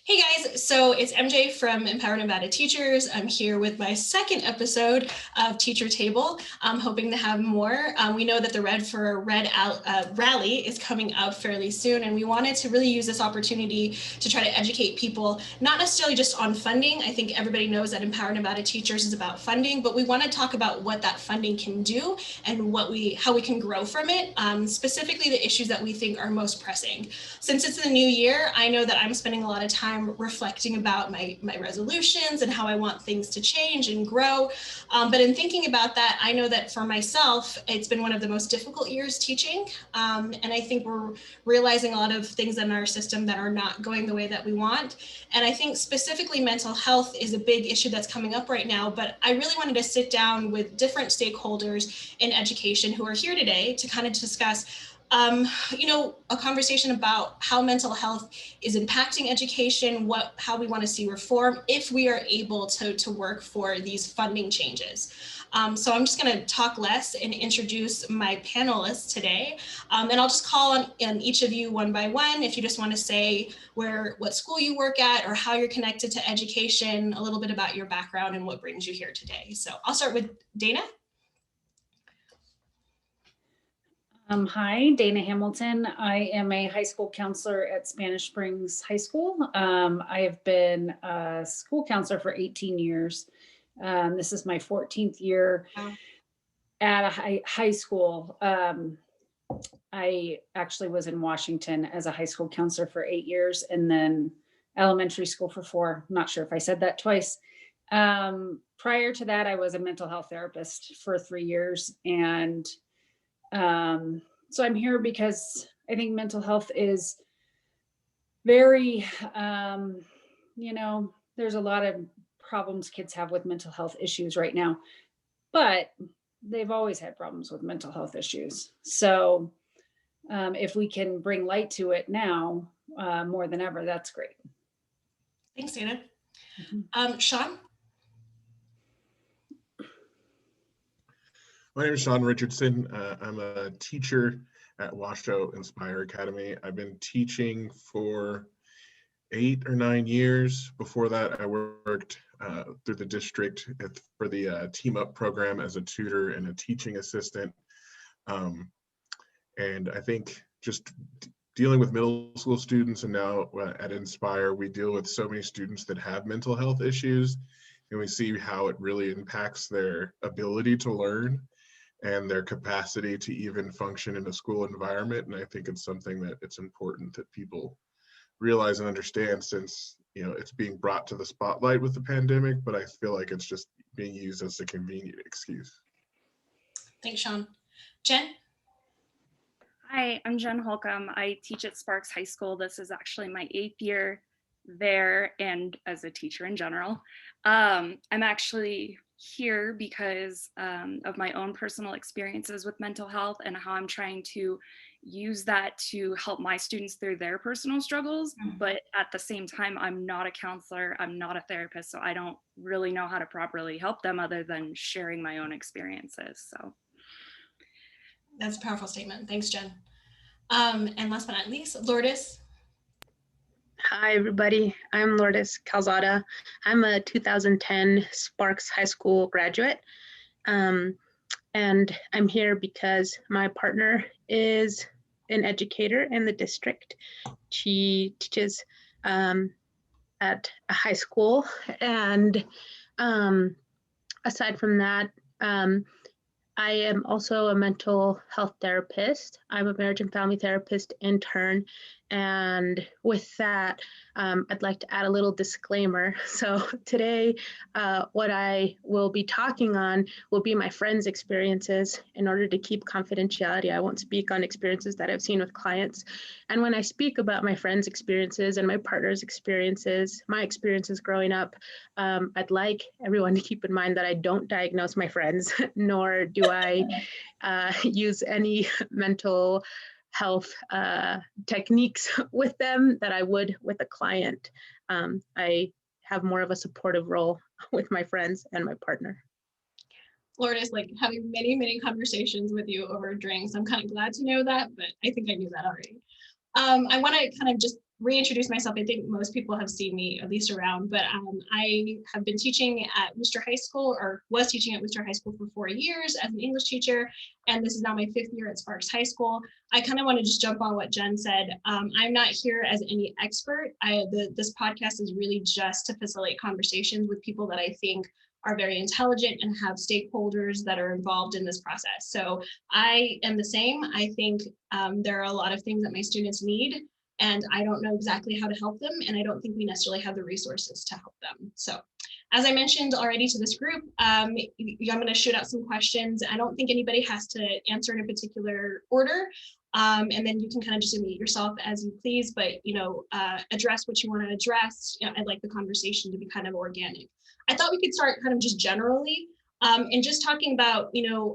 Hey guys, so it's MJ from Empower Nevada Teachers. I'm here with my second episode of Teacher Table. I'm hoping to have more. We know that the Red for Red rally is coming up fairly soon, and we wanted to really use this opportunity to try to educate people, not necessarily just on funding. I think everybody knows that Empower Nevada Teachers is about funding, but we want to talk about what that funding can do and how we can grow from it, specifically the issues that we think are most pressing. Since it's the new year, I know that I'm spending a lot of time reflecting about my resolutions and how I want things to change and grow. But in thinking about that, I know that for myself, it's been one of the most difficult years teaching. And I think we're realizing a lot of things in our system that are not going the way that we want. And I think specifically mental health is a big issue that's coming up right now. But I really wanted to sit down with different stakeholders in education who are here today to kind of discuss a conversation about how mental health is impacting education, how we want to see reform if we are able to work for these funding changes. So I'm just going to talk less and introduce my panelists today. And I'll just call on each of you one by one. If you just want to say what school you work at or how you're connected to education, a little bit about your background and what brings you here today. So I'll start with Dana. Hi, Dana Hamilton. I am a high school counselor at Spanish Springs High School. I have been a school counselor for 18 years. This is my 14th year at a high school. I actually was in Washington as a high school counselor for 8 years and then elementary school for 4. I'm not sure if I said that twice. Prior to that, I was a mental health therapist for 3 years. And so I'm here because I think mental health is very, there's a lot of problems kids have with mental health issues right now, but they've always had problems with mental health issues. So if we can bring light to it now more than ever, that's great. Thanks, Dana. Sean? My name is Sean Richardson. I'm a teacher at Washoe Inspire Academy. I've been teaching for 8 or 9 years. Before that, I worked through the district for the Team Up program as a tutor and a teaching assistant. And I think just dealing with middle school students and now at Inspire, we deal with so many students that have mental health issues, and we see how it really impacts their ability to learn and their capacity to even function in a school environment. And I think it's something that it's important that people realize and understand, since it's being brought to the spotlight with the pandemic, but I feel like it's just being used as a convenient excuse. Thanks, Sean. Jen? Hi, I'm Jen Holcomb. I teach at Sparks High School. This is actually my 8th year there and as a teacher in general. I'm actually here because of my own personal experiences with mental health and how I'm trying to use that to help my students through their personal struggles. But at the same time, I'm not a counselor, I'm not a therapist, so I don't really know how to properly help them other than sharing my own experiences. So that's a powerful statement. Thanks, Jen. And last but not least, Lourdes. Hi, everybody. I'm Lourdes Calzada. I'm a 2010 Sparks High School graduate. And I'm here because my partner is an educator in the district. She teaches at a high school. And aside from that, I am also a mental health therapist. I'm a marriage and family therapist intern. And with that, I'd like to add a little disclaimer. So today, what I will be talking on will be my friends' experiences. In order to keep confidentiality, I won't speak on experiences that I've seen with clients. And when I speak about my friends' experiences and my partner's experiences, my experiences growing up, I'd like everyone to keep in mind that I don't diagnose my friends, nor do I use any mental health techniques with them that I would with a client. I have more of a supportive role with my friends and my partner. Lourdes, like having many conversations with you over drinks. I'm kind of glad to know that, but I think I knew that already. I want to kind of just reintroduce myself. I think most people have seen me at least around, but I have been teaching at Worcester High School, or was teaching at Worcester High School for 4 years as an English teacher, and this is now my 5th year at Sparks High School. I kind of want to just jump on what Jen said. I'm not here as any expert. This podcast is really just to facilitate conversations with people that I think are very intelligent and have stakeholders that are involved in this process. So I am the same. I think there are a lot of things that my students need, and I don't know exactly how to help them, and I don't think we necessarily have the resources to help them. So as I mentioned already to this group, I'm going to shoot out some questions. I don't think anybody has to answer in a particular order. And then you can kind of just unmute yourself as you please, but address what you want to address. I'd like the conversation to be kind of organic. I thought we could start kind of just generally and just talking about,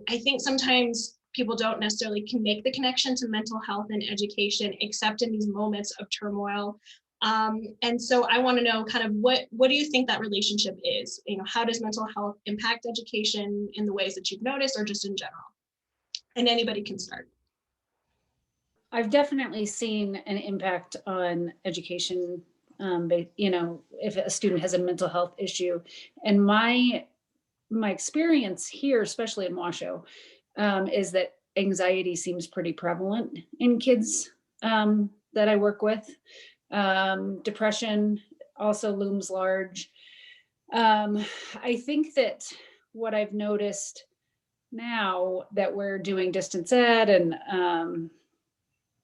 I think sometimes people don't necessarily can make the connection to mental health and education, except in these moments of turmoil. And so I want to know kind of what do you think that relationship is? How does mental health impact education in the ways that you've noticed, or just in general? And anybody can start. I've definitely seen an impact on education, if a student has a mental health issue. And my experience here, especially in Washoe, is that anxiety seems pretty prevalent in kids that I work with. Depression also looms large. I think that what I've noticed now that we're doing distance ed and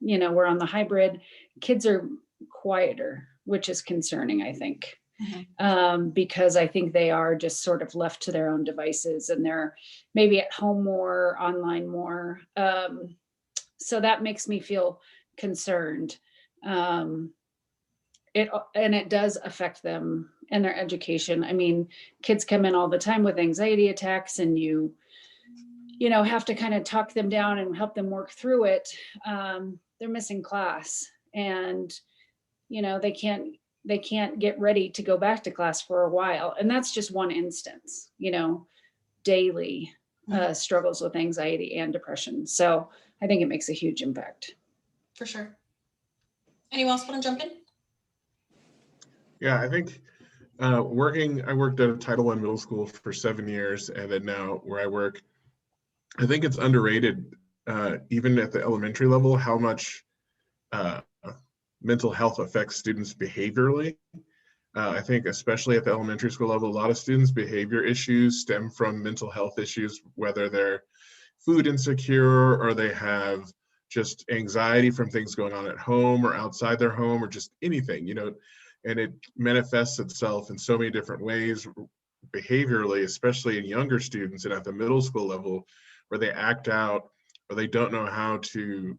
we're on the hybrid, kids are quieter, which is concerning, I think. Because I think they are just sort of left to their own devices, and they're maybe at home more, online more. So that makes me feel concerned. It does affect them and their education. I mean, kids come in all the time with anxiety attacks, and you have to kind of talk them down and help them work through it. They're missing class, and they can't get ready to go back to class for a while. And that's just one instance, daily struggles with anxiety and depression. So I think it makes a huge impact. For sure. Anyone else want to jump in? Yeah, I think I worked at a Title I middle school for 7 years, and then now where I work, I think it's underrated, even at the elementary level, how much mental health affects students behaviorally. I think especially at the elementary school level, a lot of students' behavior issues stem from mental health issues, whether they're food insecure or they have just anxiety from things going on at home or outside their home, or just anything, and it manifests itself in so many different ways behaviorally, especially in younger students and at the middle school level, where they act out or they don't know how to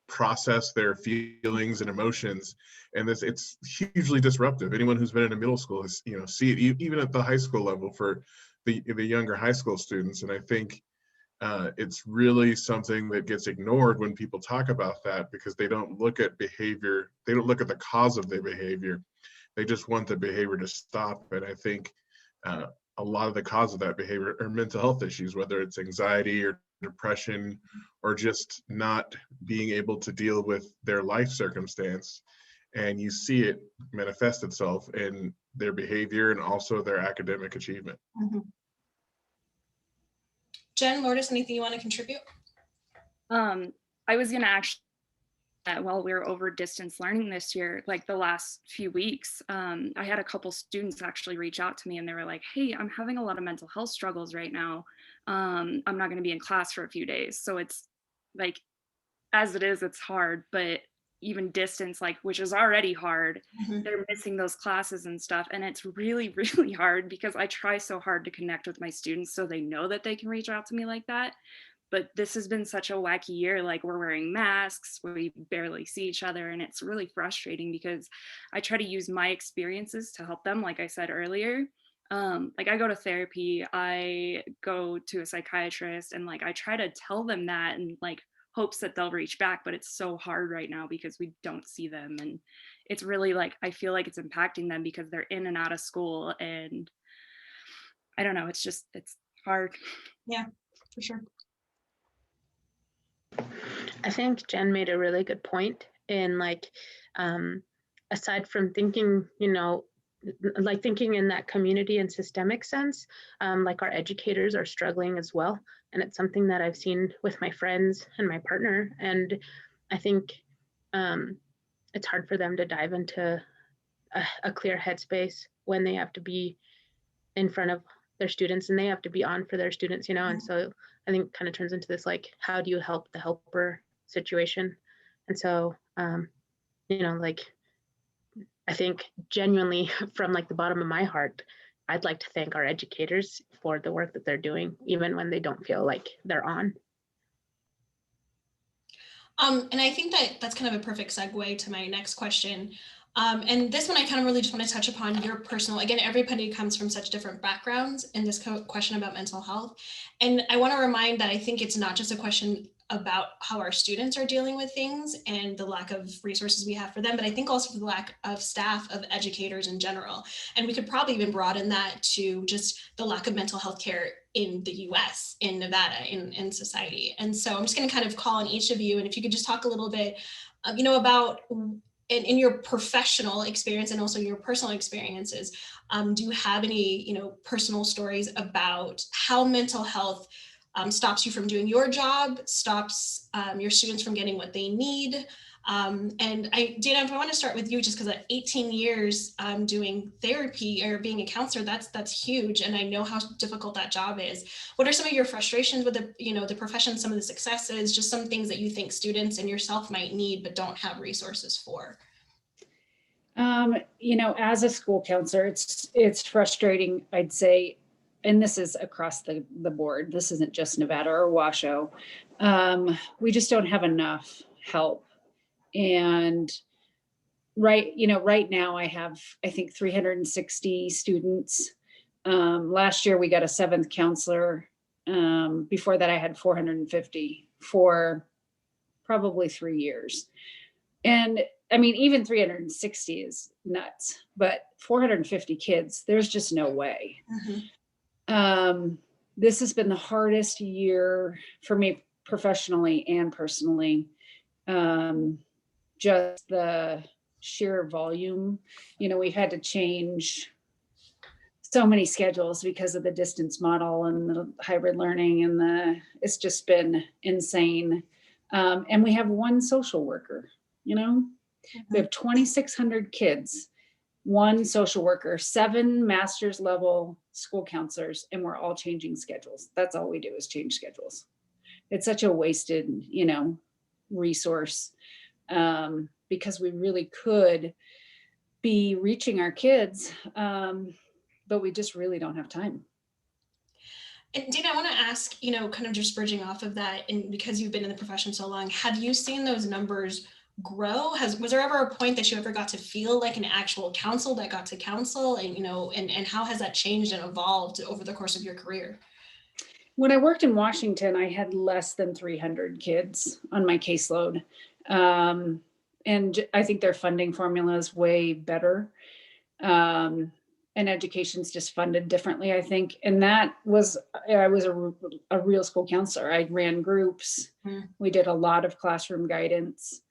process their feelings and emotions. And it's hugely disruptive. Anyone who's been in a middle school has, see it even at the high school level for the younger high school students. And I think it's really something that gets ignored when people talk about that, because they don't look at behavior. They don't look at the cause of their behavior. They just want the behavior to stop. And I think a lot of the cause of that behavior are mental health issues, whether it's anxiety or depression, or just not being able to deal with their life circumstance. And you see it manifest itself in their behavior and also their academic achievement. Jen, Lourdes, anything you want to contribute? I was going to actually, while we were over distance learning this year, like the last few weeks, I had a couple students actually reach out to me, and they were like, hey, I'm having a lot of mental health struggles right now. I'm not going to be in class for a few days. So it's like, as it is, it's hard, but even distance, which is already hard, they're missing those classes and stuff. And it's really, really hard, because I try so hard to connect with my students so they know that they can reach out to me like that. But this has been such a wacky year. We're wearing masks, we barely see each other, and it's really frustrating, because I try to use my experiences to help them, like I said earlier. I go to therapy, I go to a psychiatrist, and I try to tell them that, and hopes that they'll reach back, but it's so hard right now because we don't see them. And it's really I feel like it's impacting them because they're in and out of school, and I don't know, it's hard. Yeah, for sure. I think Jen made a really good point in aside from thinking, like thinking in that community and systemic sense, like our educators are struggling as well. And it's something that I've seen with my friends and my partner. And I think it's hard for them to dive into a clear headspace when they have to be in front of their students and they have to be on for their students, and so I think it kind of turns into this, like, how do you help the helper situation? And so like, I think genuinely from like the bottom of my heart, I'd like to thank our educators for the work that they're doing, even when they don't feel like they're on. And I think that that's kind of a perfect segue to my next question. And this one, I kind of really just want to touch upon your personal, again, everybody comes from such different backgrounds in this question about mental health. And I want to remind that I think it's not just a question about how our students are dealing with things and the lack of resources we have for them, but I think also for the lack of staff, of educators in general. And we could probably even broaden that to just the lack of mental health care in the US, in Nevada, in society. And so I'm just going to kind of call on each of you, and if you could just talk a little bit, about in your professional experience and also your personal experiences, do you have any, personal stories about how mental health stops you from doing your job, stops your students from getting what they need? And Dana, if I want to start with you, just because at 18 years doing therapy or being a counselor, that's huge. And I know how difficult that job is. What are some of your frustrations with the profession, some of the successes, just some things that you think students and yourself might need, but don't have resources for? As a school counselor, it's frustrating, I'd say, and this is across the board. This isn't just Nevada or Washoe. We just don't have enough help. And right now I have, I think, 360 students. Last year we got a 7th counselor. Before that I had 450 for probably 3 years. And I mean, even 360 is nuts, but 450 kids, there's just no way. Mm-hmm. This has been the hardest year for me professionally and personally. Just the sheer volume, we've had to change so many schedules because of the distance model and the hybrid learning, and it's just been insane. And we have one social worker, we have 2,600 kids, one social worker, 7 master's level school counselors, and we're all changing schedules. That's all we do is change schedules. It's such a wasted, resource, because we really could be reaching our kids, but we just really don't have time. And Dana, I want to ask, kind of just bridging off of that, and because you've been in the profession so long, have you seen those numbers grow? Was there ever a point that you ever got to feel like an actual counsel that got to counsel, and and how has that changed and evolved over the course of your career? When I worked in Washington, I had less than 300 kids on my caseload. And I think their funding formula is way better. And education's just funded differently, I think. And I was a real school counselor. I ran groups. We did a lot of classroom guidance,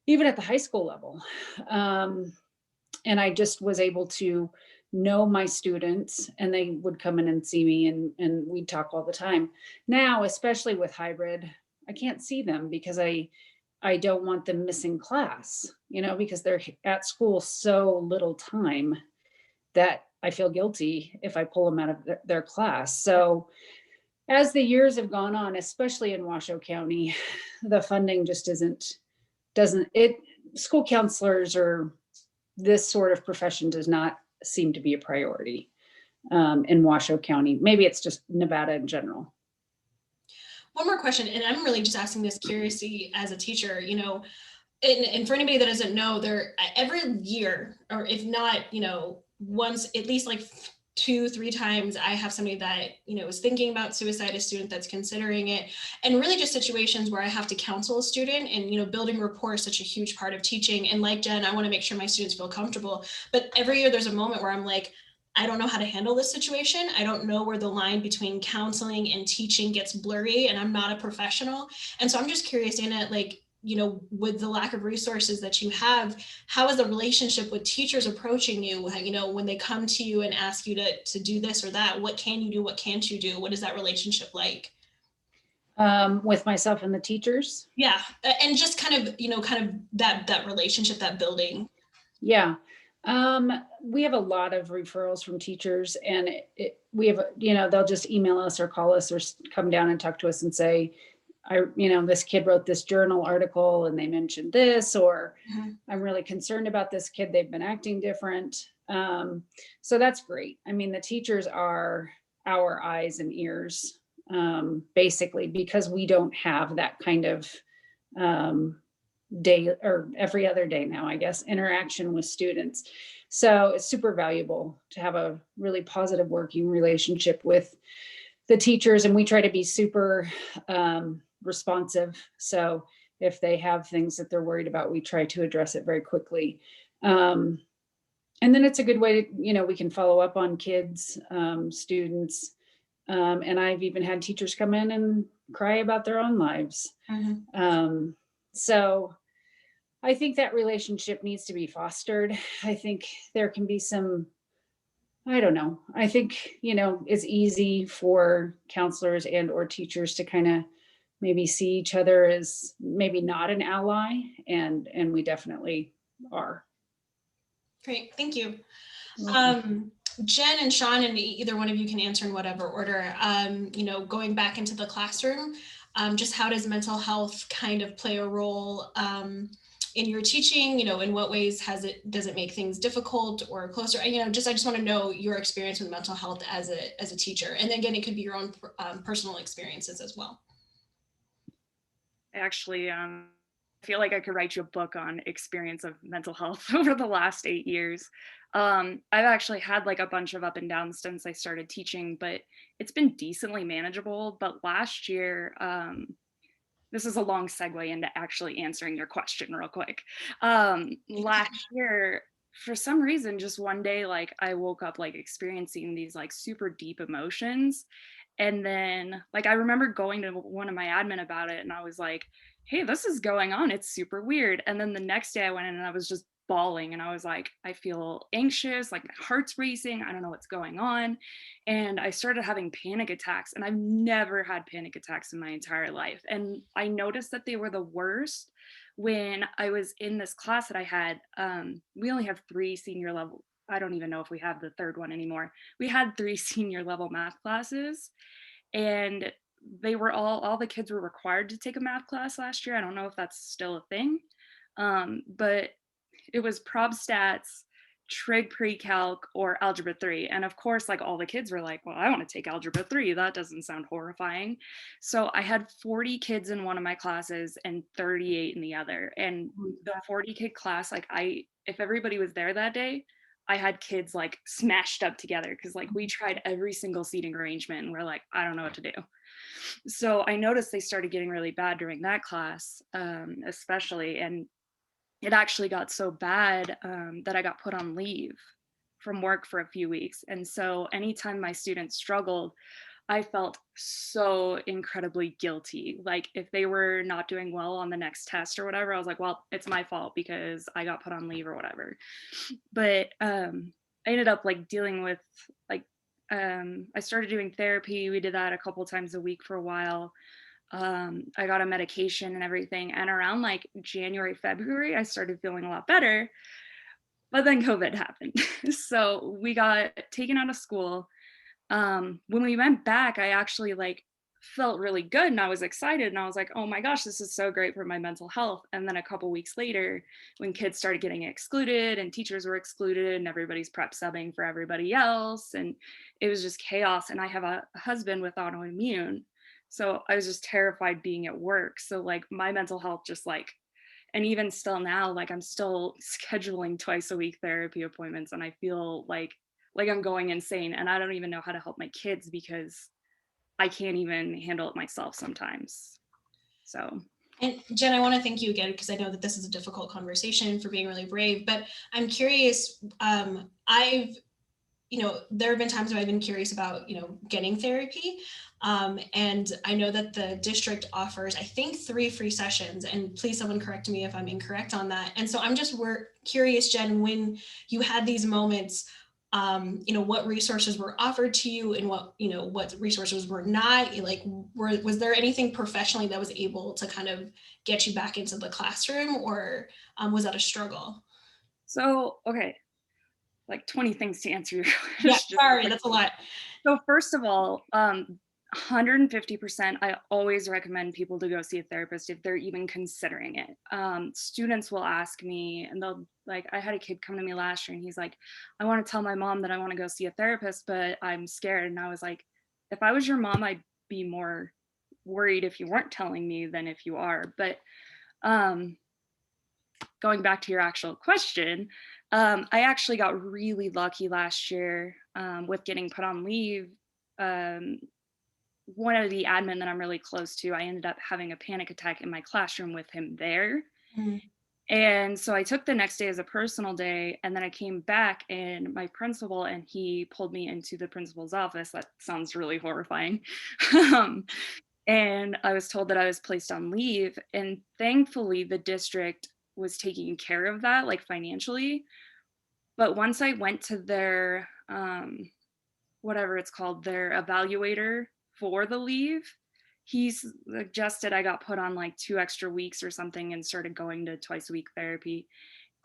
even at the high school level. And I just was able to know my students, and they would come in and see me, and we'd talk all the time. Now, especially with hybrid, I can't see them because I don't want them missing class, because they're at school so little time that I feel guilty if I pull them out of their class. So as the years have gone on, especially in Washoe County, the funding just school counselors or this sort of profession does not seem to be a priority in Washoe County. Maybe it's just Nevada in general. One more question, and I'm really just asking this curiously as a teacher, and for anybody that doesn't know, every year, or if not, once, at least like 2-3 times, I have somebody that, is thinking about suicide, a student that's considering it, and really just situations where I have to counsel a student, and, building rapport is such a huge part of teaching. And like Jen, I want to make sure my students feel comfortable, but every year there's a moment where I'm like, I don't know how to handle this situation. I don't know where the line between counseling and teaching gets blurry, and I'm not a professional. And so I'm just curious, Dana, like, with the lack of resources that you have, how is the relationship with teachers approaching you? When they come to you and ask you to do this or that, what can you do? What can't you do? What is that relationship like? With myself and the teachers. Yeah. And just kind of that relationship, that building. Yeah. We have a lot of referrals from teachers, and we have, they'll just email us or call us or come down and talk to us and say, this kid wrote this journal article and they mentioned this, or I'm really concerned about this kid. They've been acting different. So that's great. I mean, the teachers are our eyes and ears, basically, because we don't have that kind of day or every other day now, I guess, interaction with students. So it's super valuable to have a really positive working relationship with the teachers, and we try to be super responsive. So if they have things that they're worried about, we try to address it very quickly. And then it's a good way to, we can follow up on kids, students. And I've even had teachers come in and cry about their own lives. So I think that relationship needs to be fostered. I think there can be some, I don't know. I think, it's easy for counselors and or teachers to kind of maybe see each other as maybe not an ally, and we definitely are. Great, thank you. Jen and Sean, and either one of you can answer in whatever order, going back into the classroom, just how does mental health kind of play a role in your teaching? In what ways does it make things difficult or closer? I just want to know your experience with mental health as a teacher. And then again, it could be your own personal experiences as well. I actually feel like I could write you a book on experience of mental health over the last 8 years. I've actually had like a bunch of up and downs since I started teaching, but it's been decently manageable. But last year, this is a long segue into actually answering your question real quick. Last year, for some reason, just one day, like I woke up like experiencing these like super deep emotions. And then like I remember going to one of my admin about it, and I was like, hey, this is going on. It's super weird. And then the next day I went in and I was just bawling, and I was like, I feel anxious, like my heart's racing, I don't know what's going on. And I started having panic attacks, and I've never had panic attacks in my entire life. And I noticed that they were the worst when I was in this class that I had. We only have 3 senior level, I don't even know if we have the third one anymore. We had 3 senior level math classes, and they were all the kids were required to take a math class last year. I don't know if that's still a thing, but it was prob stats, trig pre-calc, or algebra 3. And of course, like all the kids were like, well, I want to take algebra 3. That doesn't sound horrifying. So I had 40 kids in one of my classes and 38 in the other. And the 40 kid class, like if everybody was there that day, I had kids like smashed up together because like we tried every single seating arrangement and we're like, I don't know what to do. So I noticed they started getting really bad during that class, especially. And it actually got so bad that I got put on leave from work for a few weeks. And so anytime my students struggled, I felt so incredibly guilty. Like if they were not doing well on the next test or whatever, I was like, well, it's my fault because I got put on leave or whatever. But I ended up like dealing with like, I started doing therapy. We did that a couple times a week for a while. I got a medication and everything. And around like January, February, I started feeling a lot better. But then COVID happened. So we got taken out of school. When we went back, I actually like felt really good and I was excited and I was like, oh my gosh, this is so great for my mental health. And then a couple weeks later, when kids started getting excluded and teachers were excluded and everybody's prep subbing for everybody else, and it was just chaos. And I have a husband with autoimmune. So I was just terrified being at work. So like my mental health just like, and even still now, like I'm still scheduling twice a week therapy appointments and I feel like I'm going insane and I don't even know how to help my kids because I can't even handle it myself sometimes. So. And Jen, I want to thank you again because I know that this is a difficult conversation, for being really brave, but I'm curious, there have been times where I've been curious about, getting therapy. And I know that the district offers, I think, 3 free sessions, and please someone correct me if I'm incorrect on that. And so I'm just curious, Jen, when you had these moments, what resources were offered to you and what resources were not, like, was there anything professionally that was able to kind of get you back into the classroom, or was that a struggle? So, okay, like 20 things to answer your Yeah, question. sorry, that's a lot. So first of all, 150%, I always recommend people to go see a therapist if they're even considering it. Students will ask me, and they'll like, I had a kid come to me last year and he's like, I want to tell my mom that I want to go see a therapist, but I'm scared. And I was like, if I was your mom, I'd be more worried if you weren't telling me than if you are. But going back to your actual question, I actually got really lucky last year with getting put on leave. One of the admin that I'm really close to, I ended up having a panic attack in my classroom with him there. Mhm. And so I took the next day as a personal day, and then I came back and my principal, and he pulled me into the principal's office. That sounds really horrifying. And I was told that I was placed on leave. And thankfully, the district was taking care of that, like financially. But once I went to their, whatever it's called, their evaluator for the leave, he suggested I got put on like 2 extra weeks or something and started going to twice a week therapy.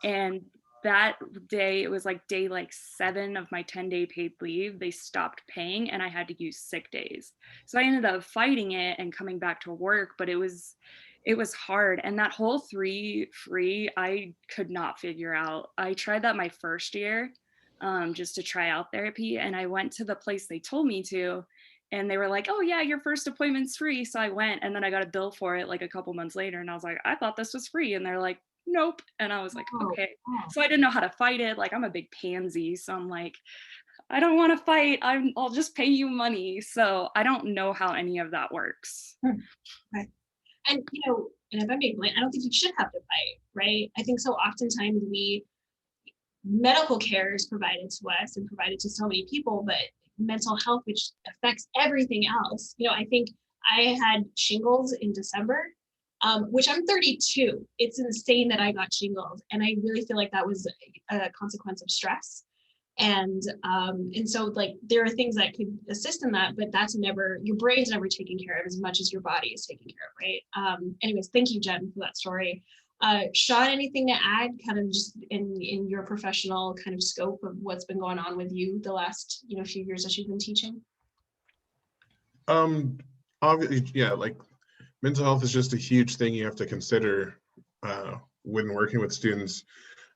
And that day, it was like day like 7 of my 10-day paid leave, they stopped paying and I had to use sick days. So I ended up fighting it and coming back to work, but it was hard. And that whole 3 free, I could not figure out. I tried that my first year, just to try out therapy. And I went to the place they told me to, and they were like, oh yeah, your first appointment's free. So I went, and then I got a bill for it like a couple months later. And I was like, I thought this was free. And they're like, nope. And I was like, Oh, okay. wow. So I didn't know how to fight it. Like, I'm a big pansy. So I'm like, I don't want to fight. I'll just pay you money. So I don't know how any of that works. Okay. And and if I'm being blunt, I don't think you should have to fight, right? I think so oftentimes medical care is provided to us and provided to so many people, but mental health, which affects everything else. I think I had shingles in December, which I'm 32. It's insane that I got shingles, and I really feel like that was a consequence of stress. And so, like, there are things that could assist in that, but that's never, your brain's never taken care of as much as your body is taken care of, right? Anyways, thank you, Jen, for that story. Sean, anything to add, kind of just in your professional kind of scope of what's been going on with you the last few years that you've been teaching? Obviously, yeah, like, mental health is just a huge thing you have to consider when working with students.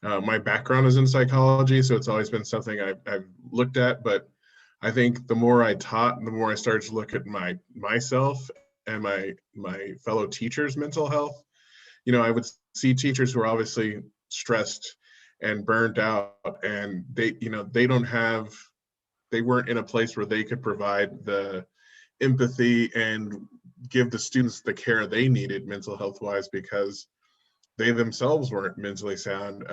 My background is in psychology, so it's always been something I've looked at, but I think the more I taught, the more I started to look at myself and my fellow teachers' mental health. I would see teachers who are obviously stressed and burned out, and they weren't in a place where they could provide the empathy and give the students the care they needed mental health wise, because they themselves weren't mentally sound.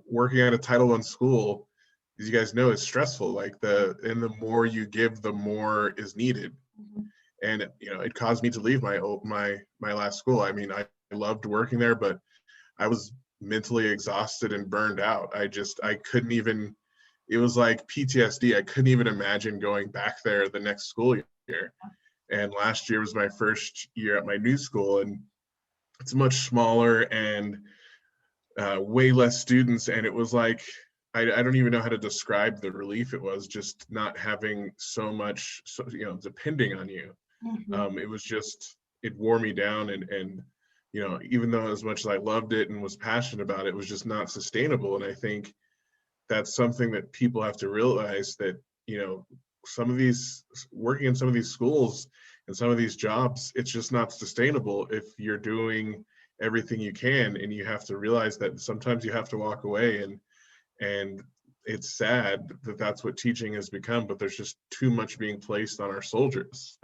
Working at a Title I school, as you guys know, is stressful. And the more you give, the more is needed. Mm-hmm. And it caused me to leave my last school. I mean, I loved working there, but I was mentally exhausted and burned out. I couldn't even. It was like PTSD. I couldn't even imagine going back there the next school year. And last year was my first year at my new school, and it's much smaller and way less students. And it was like, I don't even know how to describe the relief it was, just not having so much, depending on you. Mm-hmm. It was just, it wore me down. And even though as much as I loved it and was passionate about it, it was just not sustainable. And I think that's something that people have to realize, that, some of these, working in some of these schools and some of these jobs, it's just not sustainable if you're doing everything you can. And you have to realize that sometimes you have to walk away, and it's sad that that's what teaching has become, but there's just too much being placed on our shoulders.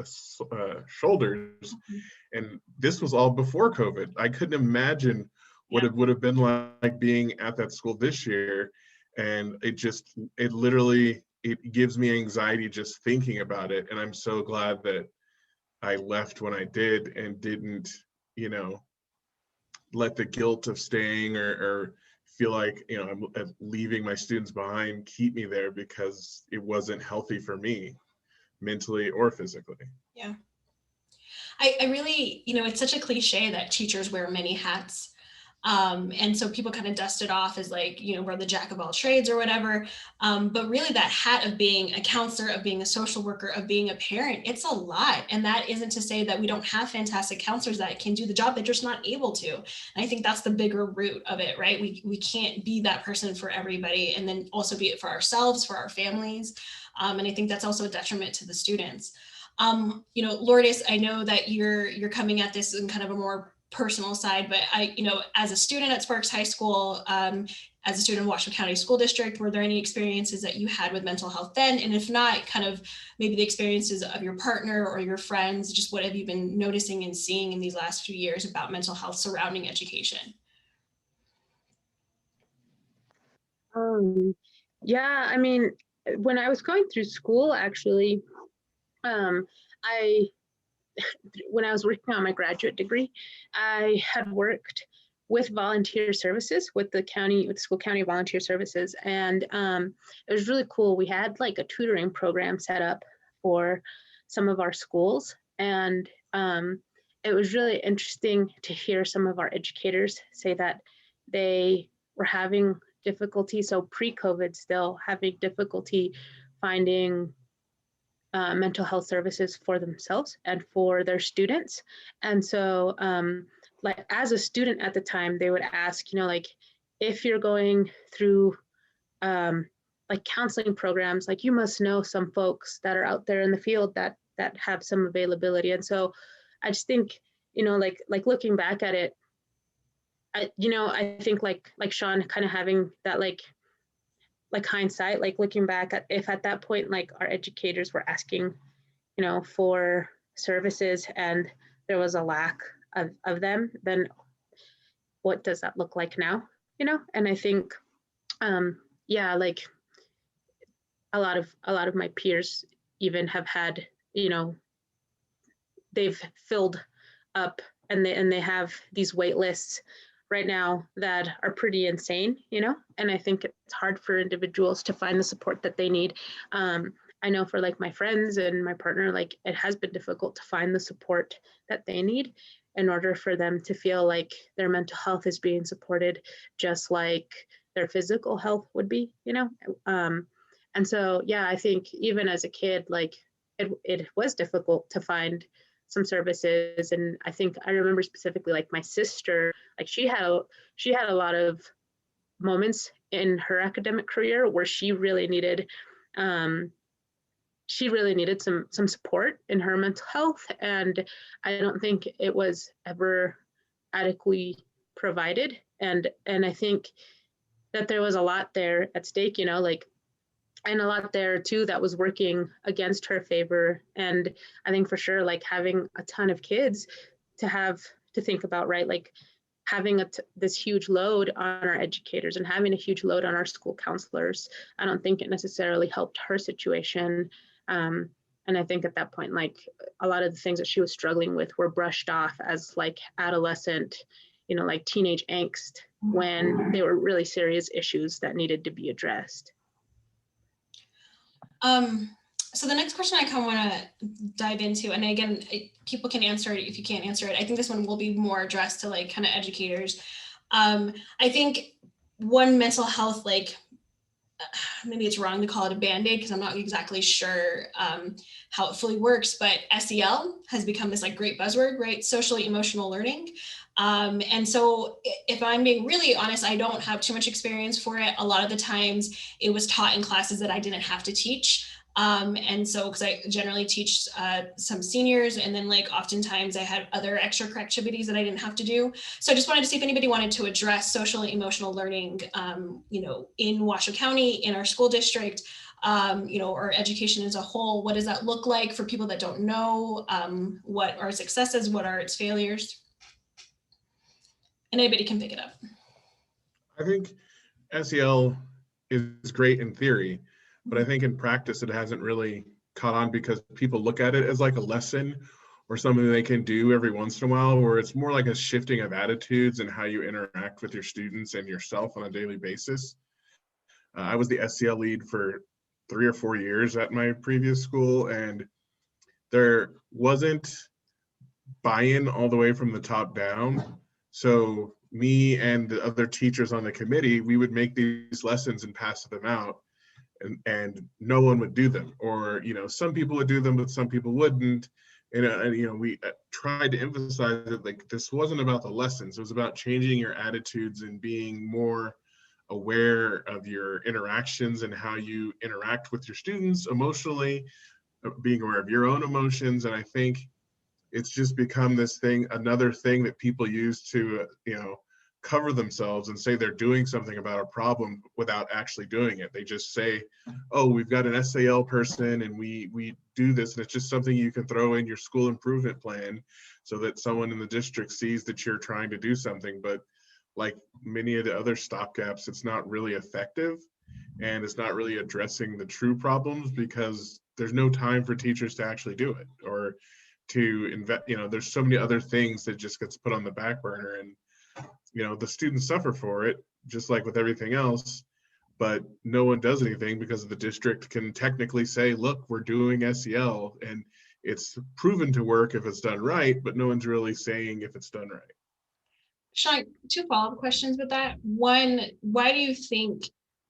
And this was all before COVID. I couldn't imagine what it would have been like being at that school this year. And it literally it gives me anxiety just thinking about it. And I'm so glad that I left when I did and didn't, you know, let the guilt of staying or feel like, you know, I'm leaving my students behind keep me there, because it wasn't healthy for me mentally or physically. Yeah. I really, you know, it's such a cliche that teachers wear many hats. And so people kind of dust it off as like, you know, we're the jack of all trades or whatever. But really that hat of being a counselor, of being a social worker, of being a parent, it's a lot. And that isn't to say that we don't have fantastic counselors that can do the job, they're just not able to. And I think that's the bigger root of it, right? We can't be that person for everybody, and then also be it for ourselves, for our families. And I think that's also a detriment to the students. You know, Lourdes, I know that you're coming at this in kind of a more personal side, but I, you know, as a student at Sparks High School, as a student in Washoe County School District, were there any experiences that you had with mental health then? And if not, kind of maybe the experiences of your partner or your friends, just what have you been noticing and seeing in these last few years about mental health surrounding education? Yeah, I mean, when I was going through school, actually, I when I was working on my graduate degree, I had worked with volunteer services with the school county volunteer services. And it was really cool. We had like a tutoring program set up for some of our schools. And it was really interesting to hear some of our educators say that they were having difficulty. So pre-COVID still having difficulty finding mental health services for themselves and for their students. And so like as a student at the time, they would ask, you know, like if you're going through like counseling programs, like you must know some folks that are out there in the field that have some availability. And so I just think, you know, like looking back at it, I think like Sean kind of having that like hindsight, like looking back at if at that point, like our educators were asking, you know, for services and there was a lack of them, then what does that look like now? You know, and I think, yeah, like a lot of my peers even have had, you know, they've filled up and they have these wait lists right now that are pretty insane, you know, and I think it's hard for individuals to find the support that they need. I know for like my friends and my partner, like it has been difficult to find the support that they need in order for them to feel like their mental health is being supported just like their physical health would be, you know. And so, yeah, I think even as a kid, like it was difficult to find some services. And I think I remember specifically like my sister, like she had a lot of moments in her academic career where she really needed some support in her mental health. And I don't think it was ever adequately provided. And I think that there was a lot there at stake, you know, like, and a lot there too that was working against her favor. And I think for sure, like having a ton of kids to think about, right? Like having this huge load on our educators and having a huge load on our school counselors. I don't think it necessarily helped her situation. And I think at that point, like a lot of the things that she was struggling with were brushed off as like adolescent, you know, like teenage angst, when they were really serious issues that needed to be addressed. So the next question I kind of want to dive into, and again, people can answer it if you can't answer it. I think this one will be more addressed to like kind of educators. I think one mental health, like maybe it's wrong to call it a Band-Aid because I'm not exactly sure how it fully works, but SEL has become this like great buzzword, right? Socially emotional learning. And so if I'm being really honest, I don't have too much experience for it. A lot of the times it was taught in classes that I didn't have to teach. And so, because I generally teach some seniors, and then like oftentimes I had other extracurricular activities that I didn't have to do. So I just wanted to see if anybody wanted to address social and emotional learning, you know, in Washoe County, in our school district, you know, or education as a whole. What does that look like for people that don't know? What are successes? What are its failures? And anybody can pick it up. I think SEL is great in theory, But I think in practice, it hasn't really caught on because people look at it as like a lesson or something they can do every once in a while, where it's more like a shifting of attitudes and how you interact with your students and yourself on a daily basis. I was the SEL lead for 3 or 4 years at my previous school, and there wasn't buy-in all the way from the top down. So me and the other teachers on the committee, we would make these lessons and pass them out, and no one would do them. Or, some people would do them, but some people wouldn't. And we tried to emphasize that like this wasn't about the lessons. It was about changing your attitudes and being more aware of your interactions and how you interact with your students emotionally, being aware of your own emotions. And I think it's just become this thing, another thing that people use to, cover themselves and say they're doing something about a problem without actually doing it. They just say, oh, we've got an SAL person and we do this, and it's just something you can throw in your school improvement plan so that someone in the district sees that you're trying to do something. But like many of the other stopgaps, it's not really effective, and it's not really addressing the true problems because there's no time for teachers to actually do it, or to invest. There's so many other things that just gets put on the back burner, and the students suffer for it just like with everything else. But no one does anything because the district can technically say, look, we're doing SEL and it's proven to work if it's done right, but no one's really saying if it's done right. Sean, two follow-up questions with that. One, why do you think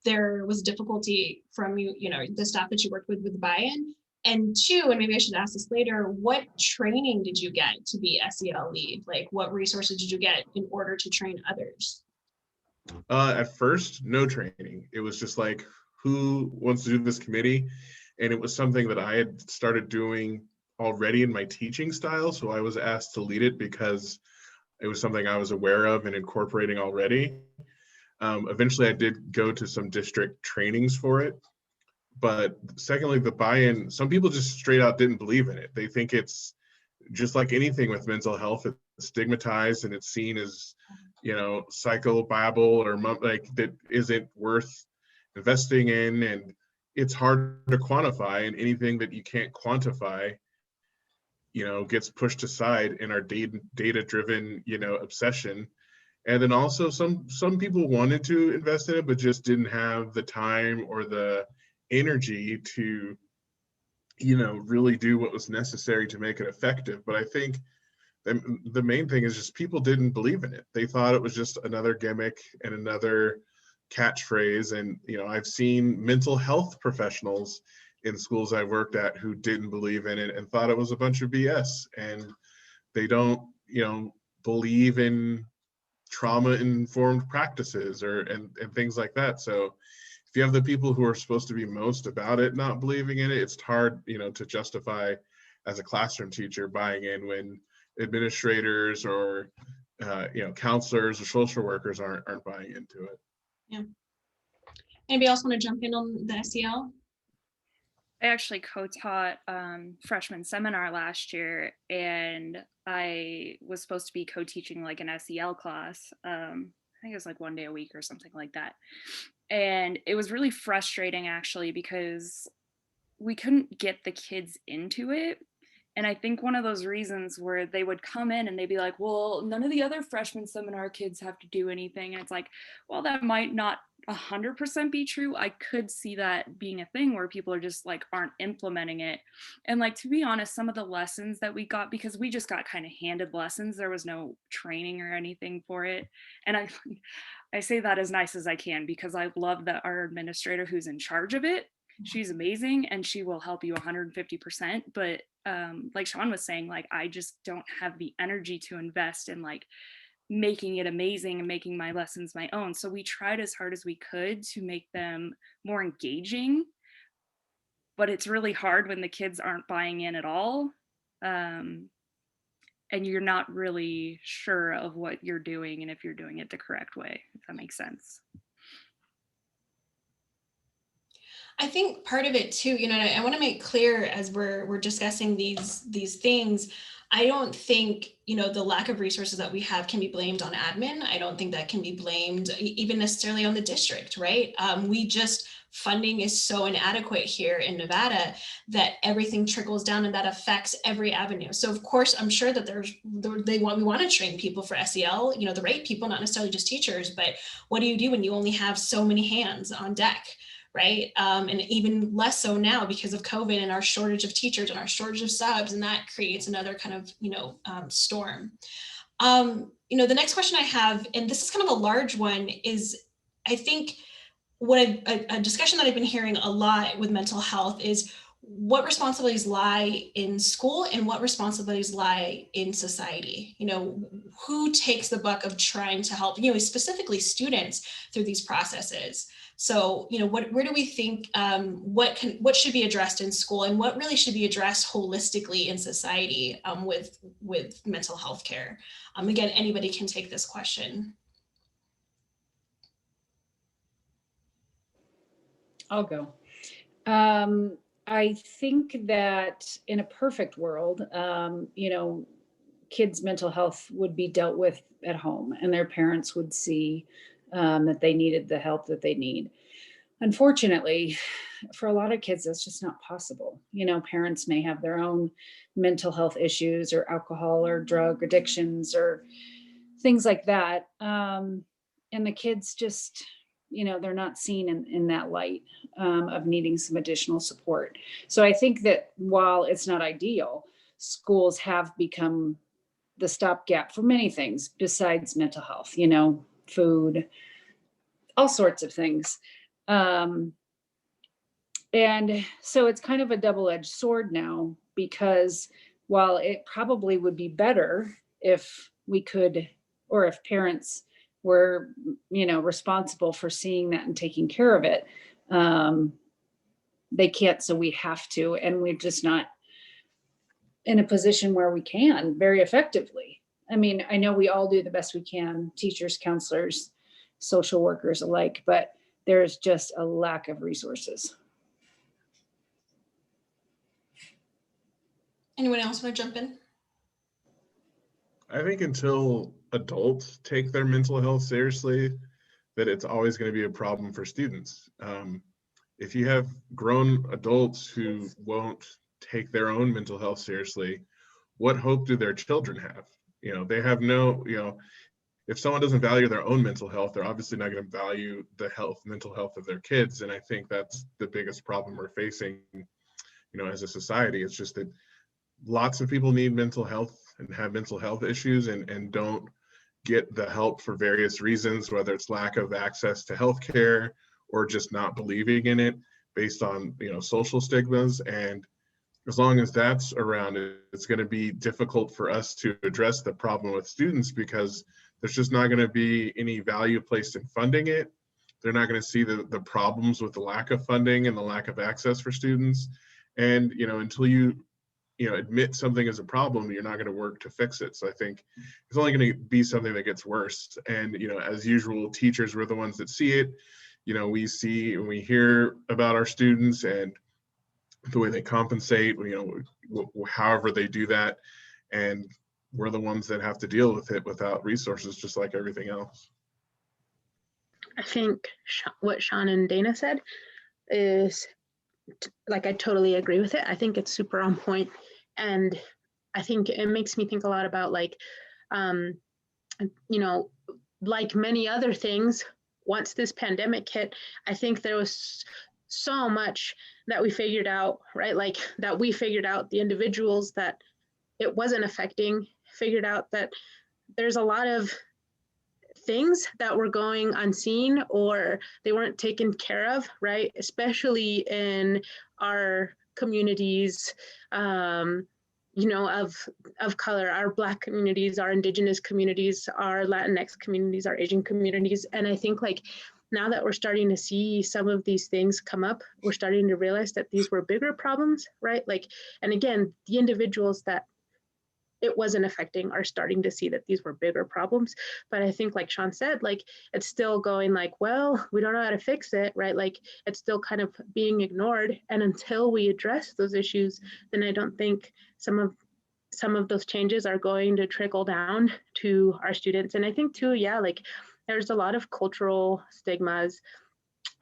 there was difficulty from the staff that you worked with buy-in? And two, and maybe I should ask this later, what training did you get to be SEL lead? Like, what resources did you get in order to train others? At first, no training. It was just like, who wants to do this committee? And it was something that I had started doing already in my teaching style. So I was asked to lead it because it was something I was aware of and incorporating already. Eventually, I did go to some district trainings for it. But secondly, the buy-in, some people just straight out didn't believe in it. They think it's just like anything with mental health, it's stigmatized and it's seen as, psychobabble or like that isn't worth investing in. And it's hard to quantify, and anything that you can't quantify, gets pushed aside in our data-driven, obsession. And then also some people wanted to invest in it, but just didn't have the time or the energy to really do what was necessary to make it effective. But I think the main thing is just people didn't believe in it. They thought it was just another gimmick and another catchphrase. And I've seen mental health professionals in schools I've worked at who didn't believe in it and thought it was a bunch of BS. And they don't believe in trauma-informed practices and things like that. So if you have the people who are supposed to be most about it not believing in it, it's hard, to justify as a classroom teacher buying in when administrators or counselors or social workers aren't buying into it. Yeah. Anybody else want to jump in on the SEL? I actually co-taught freshman seminar last year, and I was supposed to be co-teaching like an SEL class. I think it was like 1 day a week or something like that. And it was really frustrating actually because we couldn't get the kids into it. And I think one of those reasons where they would come in and they'd be like, well, none of the other freshman seminar kids have to do anything. And it's like, well, that might not 100% be true. I could see that being a thing where people are just like aren't implementing it. And like, to be honest, some of the lessons that we got, because we just got kind of handed lessons, there was no training or anything for it. And I say that as nice as I can because I love that our administrator who's in charge of it, she's amazing and she will help you 150%. But like Sean was saying, like, I just don't have the energy to invest in like making it amazing and making my lessons my own. So we tried as hard as we could to make them more engaging, but it's really hard when the kids aren't buying in at all. And you're not really sure of what you're doing and if you're doing it the correct way, if that makes sense. I think part of it too, you know, I want to make clear as we're discussing these things, I don't think, you know, the lack of resources that we have can be blamed on admin. I don't think that can be blamed even necessarily on the district, right? We just, funding is so inadequate here in Nevada that everything trickles down and that affects every avenue. So of course, I'm sure that we want to train people for SEL, you know, the right people, not necessarily just teachers, but what do you do when you only have so many hands on deck? Right? And even less so now because of COVID and our shortage of teachers and our shortage of subs, and that creates another kind of, you know, storm. You know, the next question I have, and this is kind of a large one, is I think a discussion that I've been hearing a lot with mental health is what responsibilities lie in school and what responsibilities lie in society. You know, who takes the buck of trying to help, you know, specifically students through these processes. So, you know, where do we think, what should be addressed in school and what really should be addressed holistically in society with mental health care? Again, anybody can take this question. I'll go. I think that in a perfect world, you know, kids' mental health would be dealt with at home and their parents would see that they needed the help that they need. Unfortunately, for a lot of kids, that's just not possible. You know, parents may have their own mental health issues or alcohol or drug addictions or things like that. And the kids just, you know, they're not seen in that light of needing some additional support. So I think that while it's not ideal, schools have become the stopgap for many things besides mental health, you know, food, all sorts of things. And so it's kind of a double-edged sword now, because while it probably would be better if we could, or if parents were, you know, responsible for seeing that and taking care of it, they can't, so we have to, and we're just not in a position where we can very effectively. I mean, I know we all do the best we can, teachers, counselors, social workers alike, but there's just a lack of resources. Anyone else want to jump in? I think until adults take their mental health seriously, that it's always going to be a problem for students. If you have grown adults who won't take their own mental health seriously, what hope do their children have? You know, they have no, you know, if someone doesn't value their own mental health, they're obviously not going to value the mental health of their kids. And I think that's the biggest problem we're facing, you know, as a society. It's just that lots of people need mental health and have mental health issues and don't get the help for various reasons, whether it's lack of access to healthcare or just not believing in it based on, you know, social stigmas. And as long as that's around, it's going to be difficult for us to address the problem with students, because there's just not going to be any value placed in funding it. They're not going to see the problems with the lack of funding and the lack of access for students. And, you know, until you admit something is a problem, you're not going to work to fix it. So I think it's only going to be something that gets worse. And, you know, as usual, teachers, we're the ones that see it. You know, we see and we hear about our students and the way they compensate, you know, however they do that. And we're the ones that have to deal with it without resources, just like everything else. I think what Sean and Dana said is, like, I totally agree with it. I think it's super on point. And I think it makes me think a lot about, like, you know, like many other things, once this pandemic hit, I think there was so much that we figured out, right? Like that we figured out, the individuals that it wasn't affecting, figured out that there's a lot of things that were going unseen or they weren't taken care of, right? Especially in our communities, you know, of color, our Black communities, our Indigenous communities, our Latinx communities, our Asian communities. And I think, like, now that we're starting to see some of these things come up, we're starting to realize that these were bigger problems, right? Like, and again, the individuals that it wasn't affecting are starting to see that these were bigger problems. But I think, like Sean said, like it's still going like, well, we don't know how to fix it, right? Like it's still kind of being ignored. And until we address those issues, then I don't think some of those changes are going to trickle down to our students. And I think too, yeah, like there's a lot of cultural stigmas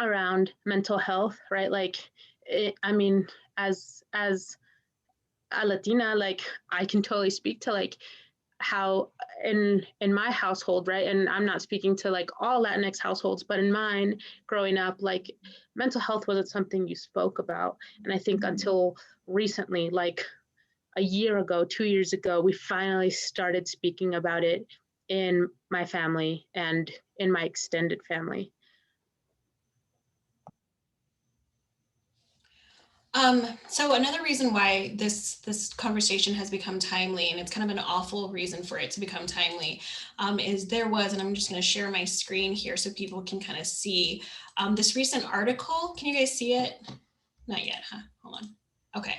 around mental health, right? Like, I mean, as a Latina, like I can totally speak to like how in my household, right? And I'm not speaking to like all Latinx households, but in mine, growing up, like mental health wasn't something you spoke about. And I think until recently, like a year ago, 2 years ago, we finally started speaking about it in my family and in my extended family. So another reason why this conversation has become timely, and it's kind of an awful reason for it to become timely, is there was, and I'm just going to share my screen here so people can kind of see this recent article. Can you guys see it? Not yet, huh? Hold on. Okay.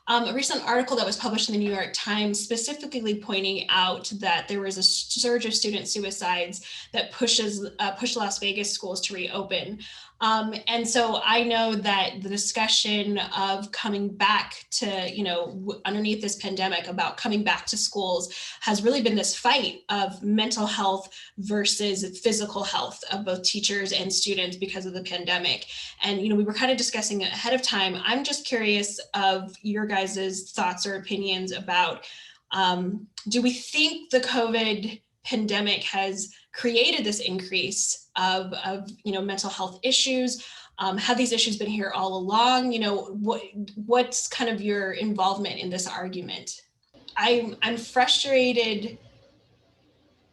A recent article that was published in the New York Times specifically pointing out that there was a surge of student suicides that pushed Las Vegas schools to reopen. And so I know that the discussion of coming back to, underneath this pandemic about coming back to schools has really been this fight of mental health versus physical health of both teachers and students because of the pandemic. And, we were kind of discussing it ahead of time. I'm just curious of your guys' thoughts or opinions about, do we think the COVID pandemic has created this increase of mental health issues? Have these issues been here all along? What's kind of your involvement in this argument? I'm frustrated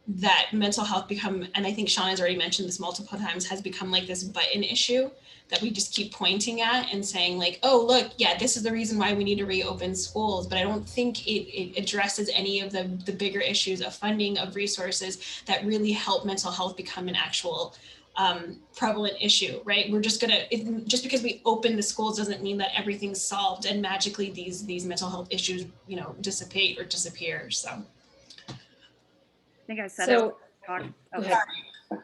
that mental health and I think Sean has already mentioned this multiple times, has become like this button issue that we just keep pointing at and saying like, oh, look, yeah, this is the reason why we need to reopen schools. But I don't think it addresses any of the bigger issues of funding, of resources that really help mental health become an actual prevalent issue, right? We're just just because we open the schools doesn't mean that everything's solved and magically these mental health issues, dissipate or disappear, so. I think I said So, it. Go ahead.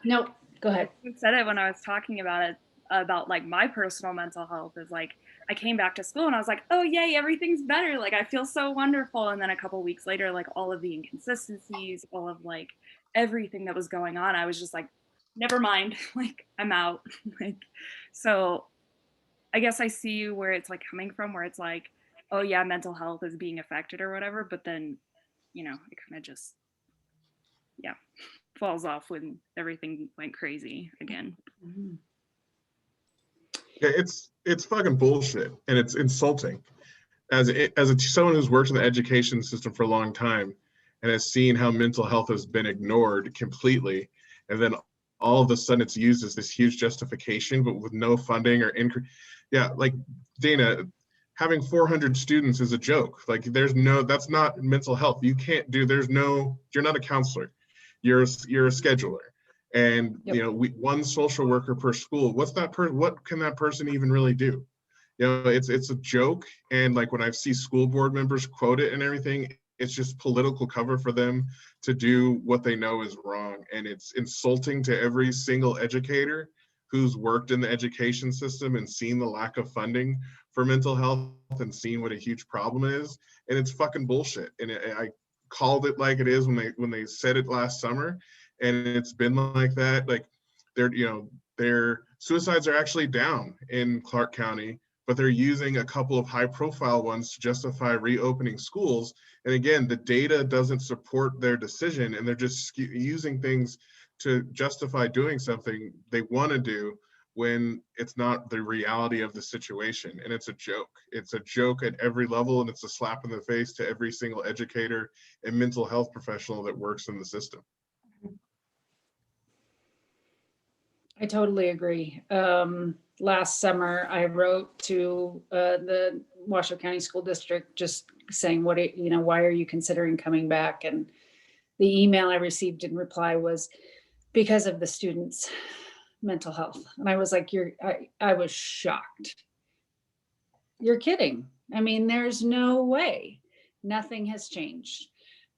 No, go ahead. I said it when I was talking about it, about like my personal mental health is like, I came back to school and I was like, oh yay, everything's better. Like I feel so wonderful. And then a couple weeks later, like all of the inconsistencies, all of like everything that was going on, I was just like, never mind, like I'm out. Like, so I guess I see where it's like coming from, where it's like, oh yeah, mental health is being affected or whatever. But then, it kind of just, yeah, falls off when everything went crazy again. Yeah, it's fucking bullshit, and it's insulting. As someone who's worked in the education system for a long time and has seen how mental health has been ignored completely, and then all of a sudden it's used as this huge justification, but with no funding or increase. Yeah, like Dana, having 400 students is a joke. Like that's not mental health. You can't do. You're not a counselor. You're a scheduler. And Yep. One social worker per school. What can that person even really do? It's a joke. And like when I see school board members quote it and everything, it's just political cover for them to do what they know is wrong. And it's insulting to every single educator who's worked in the education system and seen the lack of funding for mental health and seen what a huge problem is. And it's fucking bullshit. And I called it like it is when they said it last summer. And it's been like that. Like their suicides are actually down in Clark County, but they're using a couple of high profile ones to justify reopening schools. And again, the data doesn't support their decision, and they're just using things to justify doing something they want to do when it's not the reality of the situation. And it's a joke. It's a joke at every level, and it's a slap in the face to every single educator and mental health professional that works in the system. I totally agree. Last summer, I wrote to the Washoe County School District just saying, why are you considering coming back? And the email I received in reply was because of the students' mental health. And I was like, I was shocked. You're kidding. I mean, there's no way. Nothing has changed.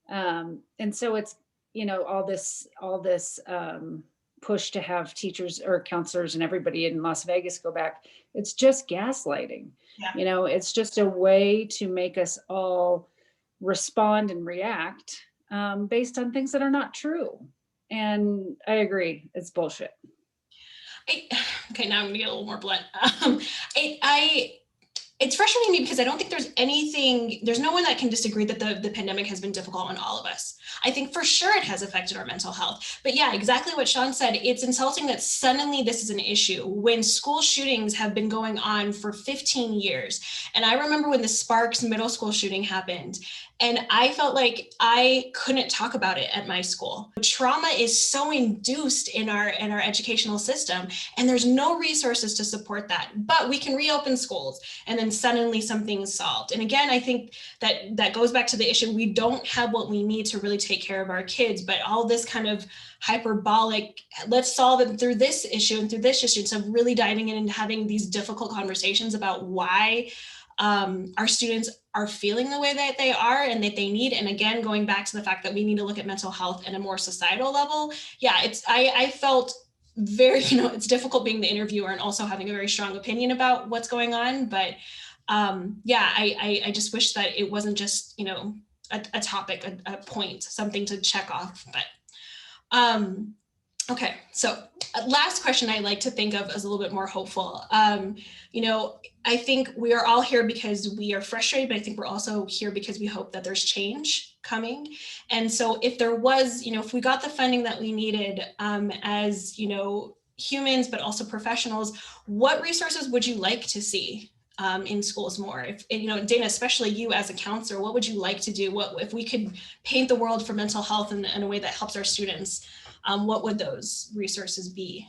And so it's, all this push to have teachers or counselors and everybody in Las Vegas go back. It's just gaslighting. Yeah. It's just a way to make us all respond and react based on things that are not true. And I agree, it's bullshit. Okay, now I'm gonna get a little more blunt. It's frustrating me because I don't think there's no one that can disagree that the pandemic has been difficult on all of us. I think for sure it has affected our mental health. But yeah, exactly what Sean said. It's insulting that suddenly this is an issue when school shootings have been going on for 15 years. And I remember when the Sparks middle school shooting happened, and I felt like I couldn't talk about it at my school. Trauma is so induced in our educational system, and there's no resources to support that. But we can reopen schools, and then suddenly something's solved. And again, I think that goes back to the issue. We don't have what we need to really take care of our kids, but all this kind of hyperbolic, let's solve it through this issue and through this issue. So really diving in and having these difficult conversations about why our students are feeling the way that they are and that they need. And again, going back to the fact that we need to look at mental health at a more societal level. Yeah, I felt very, it's difficult being the interviewer and also having a very strong opinion about what's going on. But yeah, I just wish that it wasn't just, a topic, a point, something to check off. But okay, so last question I like to think of as a little bit more hopeful. I think we are all here because we are frustrated, but I think we're also here because we hope that there's change coming. And so if there was, if we got the funding that we needed as, humans, but also professionals, what resources would you like to see in schools more? If, Dana, especially you as a counselor, what would you like to do? What if we could paint the world for mental health in a way that helps our students? What would those resources be?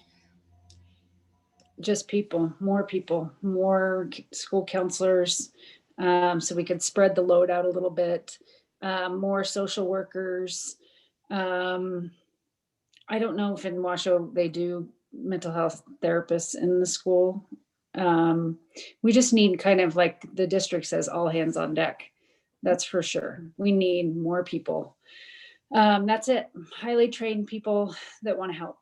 Just more school counselors, so we could spread the load out a little bit, more social workers. I don't know if in Washoe they do mental health therapists in the school. We just need kind of like the district says, all hands on deck. That's for sure. We need more people. That's it. Highly trained people that want to help.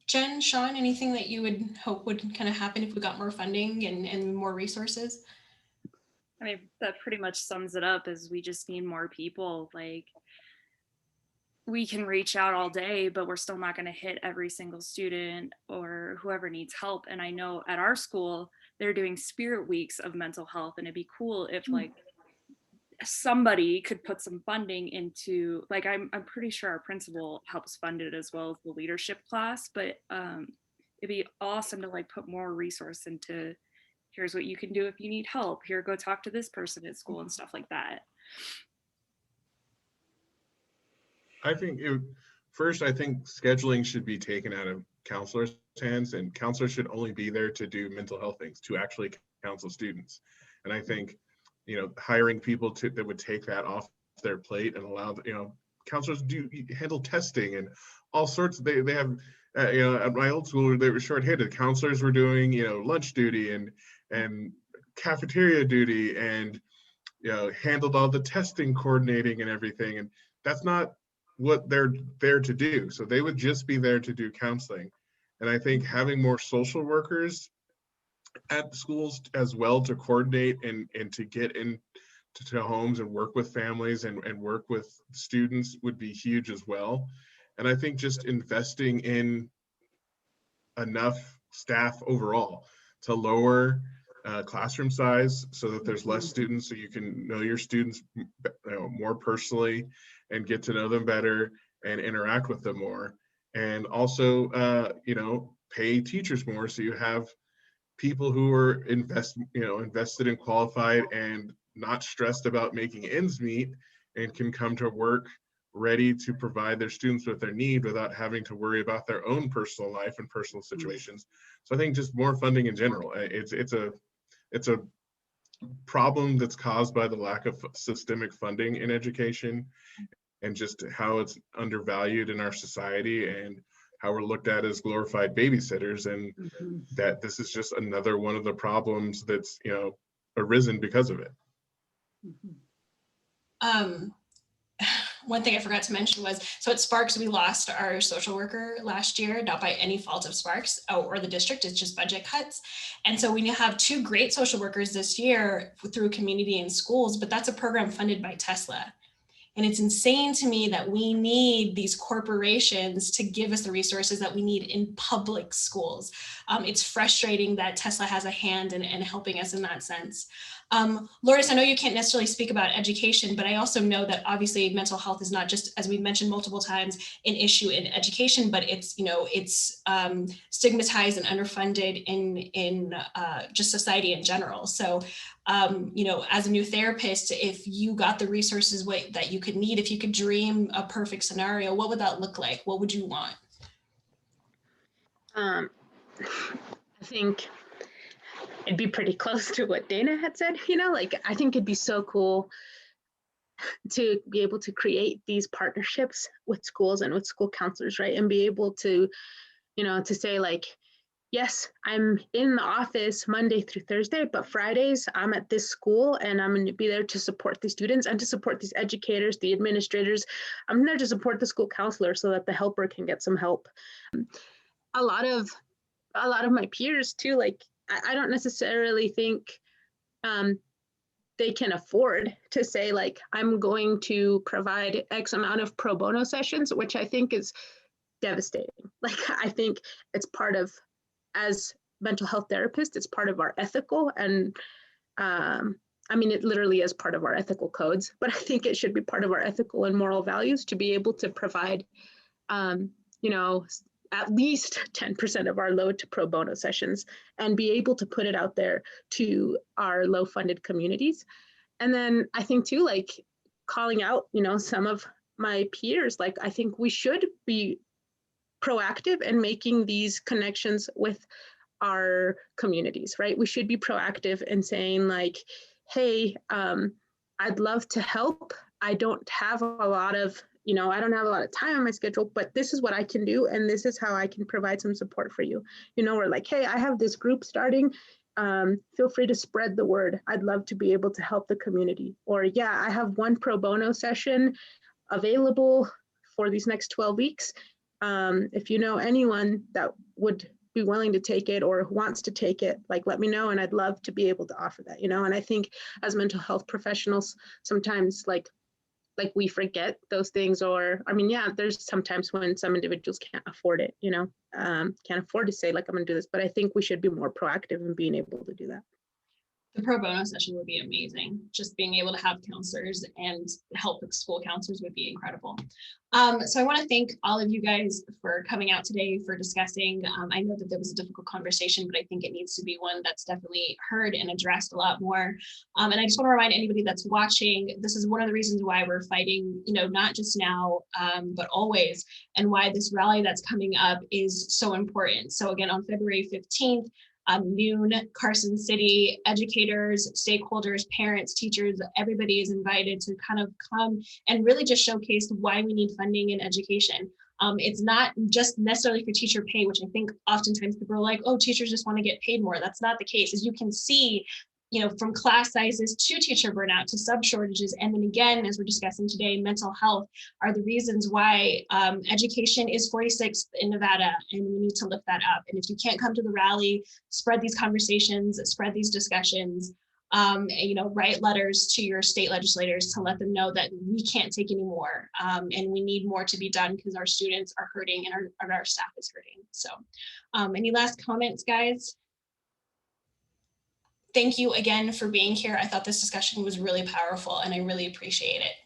Jen, Sean, anything that you would hope would kind of happen if we got more funding and more resources? I mean, that pretty much sums it up, is we just need more people. Like, we can reach out all day, but we're still not going to hit every single student or whoever needs help. And I know at our school, they're doing spirit weeks of mental health, and it'd be cool if like somebody could put some funding into, like, I'm pretty sure our principal helps fund it as well as the leadership class, but it'd be awesome to like put more resource into, here's what you can do if you need help, here, go talk to this person at school and stuff like that. I think I think scheduling should be taken out of counselors' hands, and counselors should only be there to do mental health things, to actually counsel students. And I think, hiring people that would take that off their plate and allow, counselors handle testing and all sorts. They have, at my old school, they were short-handed. Counselors were doing, lunch duty and cafeteria duty, and, handled all the testing, coordinating and everything. And that's not what they're there to do. So they would just be there to do counseling. And I think having more social workers at schools as well to coordinate and to get into homes and work with families and work with students would be huge as well. And I think just investing in enough staff overall to lower classroom size so that there's less students, so you can know your students more personally and get to know them better and interact with them more. And also, pay teachers more, so you have people who are invested and qualified and not stressed about making ends meet, and can come to work ready to provide their students what they need without having to worry about their own personal life and personal situations. So I think just more funding in general. It's a problem that's caused by the lack of systemic funding in education, and just how it's undervalued in our society, and how we're looked at as glorified babysitters, and that this is just another one of the problems that's arisen because of it. one thing I forgot to mention was, so at Sparks, we lost our social worker last year, not by any fault of Sparks or the district, it's just budget cuts. And so we now have 2 great social workers this year through community and schools, but that's a program funded by Tesla. And it's insane to me that we need these corporations to give us the resources that we need in public schools. It's frustrating that Tesla has a hand in helping us in that sense. Lourdes, I know you can't necessarily speak about education, but I also know that obviously mental health is not just, as we've mentioned multiple times, an issue in education, but it's, it's stigmatized and underfunded in just society in general. So, as a new therapist, if you got the resources that you could need, if you could dream a perfect scenario, what would that look like? What would you want? I think it'd be pretty close to what Dana had said, I think it'd be so cool to be able to create these partnerships with schools and with school counselors, right? And be able to, to say yes, I'm in the office Monday through Thursday, but Fridays I'm at this school and I'm going to be there to support the students and to support these educators, the administrators. I'm there to support the school counselor so that the helper can get some help. A lot of my peers too, I don't necessarily think they can afford to say I'm going to provide X amount of pro bono sessions, which I think is devastating. I think it's part of, as mental health therapists, it's part of our ethical and it literally is part of our ethical codes, but I think it should be part of our ethical and moral values to be able to provide, at least 10% of our load to pro bono sessions and be able to put it out there to our low funded communities. And then I think too, calling out, some of my peers, I think we should be proactive in making these connections with our communities, right? We should be proactive in saying hey, I'd love to help. I don't have a lot of time on my schedule, but this is what I can do. And this is how I can provide some support for you. We're hey, I have this group starting. Feel free to spread the word. I'd love to be able to help the community. Or yeah, I have one pro bono session available for these next 12 weeks. If you know anyone that would be willing to take it or wants to take it, let me know. And I'd love to be able to offer that, and I think as mental health professionals, sometimes we forget those things, or there's sometimes when some individuals can't afford it, can't afford to say I'm gonna do this, but I think we should be more proactive in being able to do that. The pro bono session would be amazing. Just being able to have counselors and help with school counselors would be incredible. So I want to thank all of you guys for coming out today, for discussing. I know that there was a difficult conversation, but I think it needs to be one that's definitely heard and addressed a lot more. And I just want to remind anybody that's watching, this is one of the reasons why we're fighting, not just now, but always, and why this rally that's coming up is so important. So again, on February 15th, noon, Carson City, educators, stakeholders, parents, teachers, everybody is invited to kind of come and really just showcase why we need funding in education. It's not just necessarily for teacher pay, which I think oftentimes people are like, oh, teachers just want to get paid more. That's not the case. As you can see, from class sizes to teacher burnout to sub shortages. And then again, as we're discussing today, mental health are the reasons why education is 46th in Nevada, and we need to lift that up. And if you can't come to the rally, spread these conversations, spread these discussions, write letters to your state legislators to let them know that we can't take any more, and we need more to be done because our students are hurting and our staff is hurting. So any last comments, guys? Thank you again for being here. I thought this discussion was really powerful and I really appreciate it.